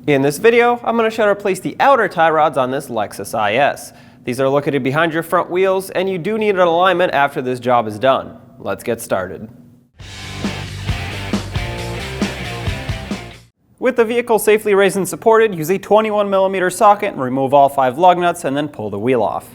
In this video, I'm going to show how to place the outer tie rods on this Lexus IS. These are located behind your front wheels, and you do need an alignment after this job is done. Let's get started. With the vehicle safely raised and supported, use a 21mm socket and remove all 5 lug nuts and then pull the wheel off.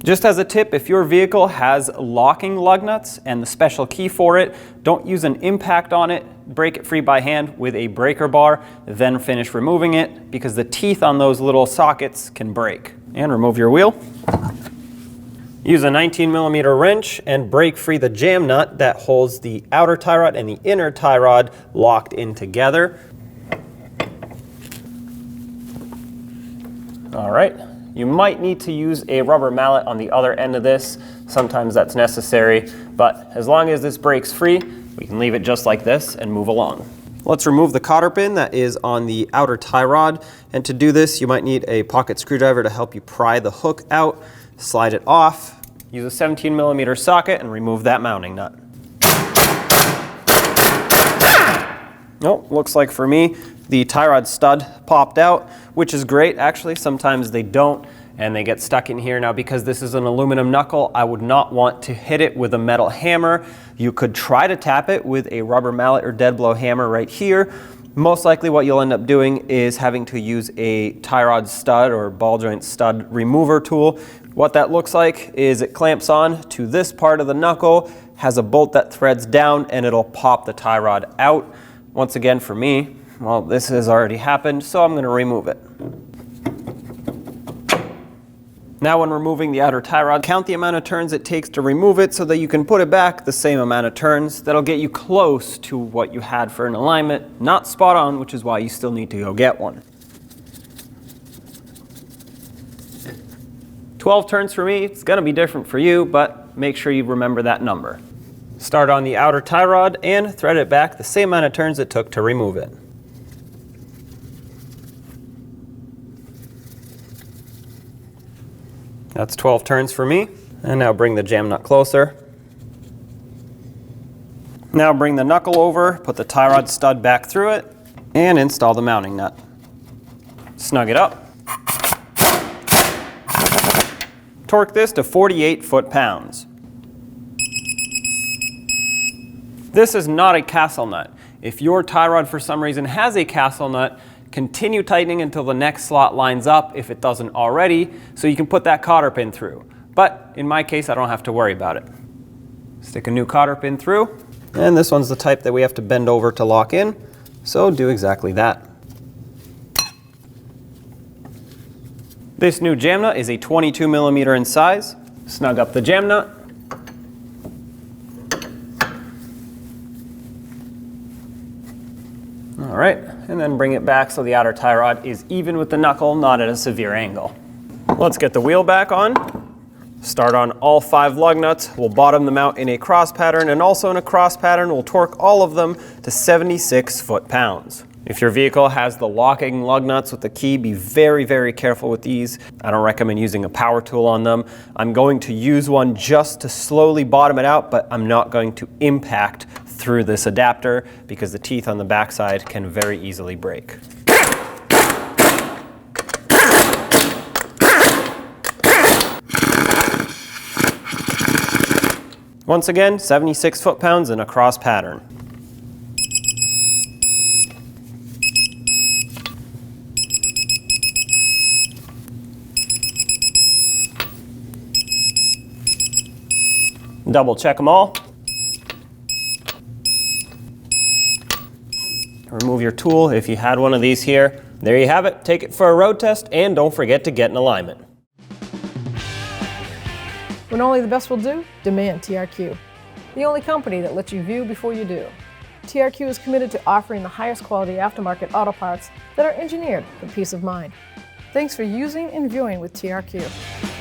Just as a tip, if your vehicle has locking lug nuts and the special key for it, don't use an impact on it, break it free by hand with a breaker bar, then finish removing it because the teeth on those little sockets can break. And remove your wheel. Use a 19mm wrench and break free the jam nut that holds the outer tie rod and the inner tie rod locked in together. All right. You might need to use a rubber mallet on the other end of this. Sometimes that's necessary, but as long as this breaks free, we can leave it just like this and move along. Let's remove the cotter pin that is on the outer tie rod. And to do this, you might need a pocket screwdriver to help you pry the hook out, slide it off, use a 17mm socket and remove that mounting nut. Oh, looks like for me, the tie rod stud popped out, which is great. Actually, sometimes they don't and they get stuck in here. Now, because this is an aluminum knuckle, I would not want to hit it with a metal hammer. You could try to tap it with a rubber mallet or dead blow hammer right here. Most likely what you'll end up doing is having to use a tie rod stud or ball joint stud remover tool. What that looks like is it clamps on to this part of the knuckle, has a bolt that threads down, and it'll pop the tie rod out. Once again, for me, well, this has already happened, so I'm going to remove it. Now when removing the outer tie rod, count the amount of turns it takes to remove it so that you can put it back the same amount of turns. That'll get you close to what you had for an alignment. Not spot on, which is why you still need to go get one. 12 turns for me. It's going to be different for you, but make sure you remember that number. Start on the outer tie rod and thread it back the same amount of turns it took to remove it. That's 12 turns for me. And now bring the jam nut closer. Now bring the knuckle over, put the tie rod stud back through it, and install the mounting nut. Snug it up. Torque this to 48 foot-pounds. This is not a castle nut. If your tie rod for some reason has a castle nut, continue tightening until the next slot lines up if it doesn't already, so you can put that cotter pin through. But in my case, I don't have to worry about it. Stick a new cotter pin through, and this one's the type that we have to bend over to lock in, so do exactly that. This new jam nut is a 22mm in size. Snug up the jam nut. All right, and then bring it back so the outer tie rod is even with the knuckle, not at a severe angle. Let's get the wheel back on. Start on all 5 lug nuts. We'll bottom them out in a cross pattern, and also in a cross pattern, we'll torque all of them to 76 foot-pounds. If your vehicle has the locking lug nuts with the key, be very, very careful with these. I don't recommend using a power tool on them. I'm going to use one just to slowly bottom it out, but I'm not going to impact through this adapter because the teeth on the backside can very easily break. Once again, 76 foot-pounds in a cross pattern. Double check them all. Remove your tool if you had one of these here. There you have it. Take it for a road test, and don't forget to get an alignment. When only the best will do, demand TRQ. The only company that lets you view before you do. TRQ is committed to offering the highest quality aftermarket auto parts that are engineered for peace of mind. Thanks for using and viewing with TRQ.